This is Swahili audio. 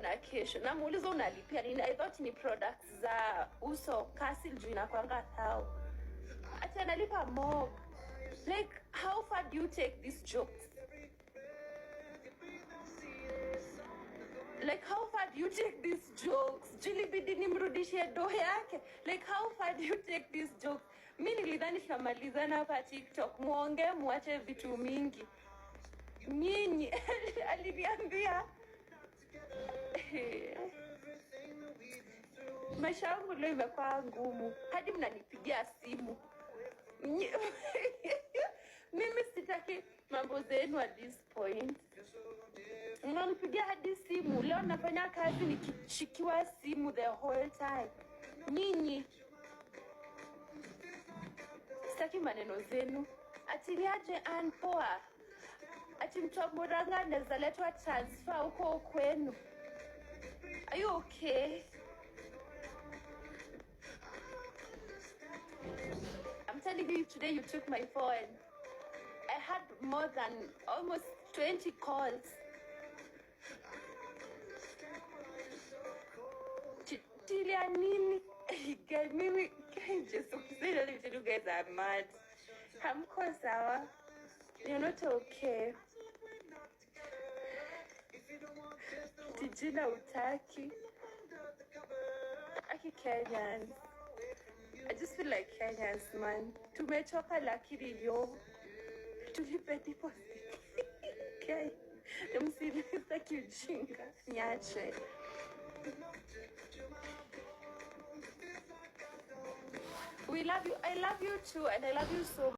na kesho. Namuuliza unalipia nini? I thought ni products za uso kasi juu inakwanga thao. Ati analipa mob. Like, how far do you take these jokes? Like, how far do you take these jokes? Julie bidi nimrudishie do yake. Like, how far do you take these jokes? Mimi nilidhani tunamalizana hapa TikTok. Muonge muache vitu mingi. Nyinyi aliniambia maisha yangu leo imekuwa ngumu. Hadi mnanipigia simu. Mimi sitaki mambo zenu at this point. Mnanipigia hadi simu. Leo nafanya kazi nikishikiwa simu the whole time. Nyinyi sitaki maneno zenu. Ati niaje poa. Ati mtu wa Murang'a anaweza letwa transfer huko kwenu. Are you okay? I'm telling you, today you took my phone. I had more than almost 20 calls. Tilia nini? Mimi, just say that you guys are mad. Hamko sawa. You're not okay. Tijina utaki. Aki Kenyans. I just feel like Kenyans, man. Tumechoka lakini yo. Tulipe deposit. Okay. Msiniza kijinga. Niache. We love you. I love you too, and I love you so much.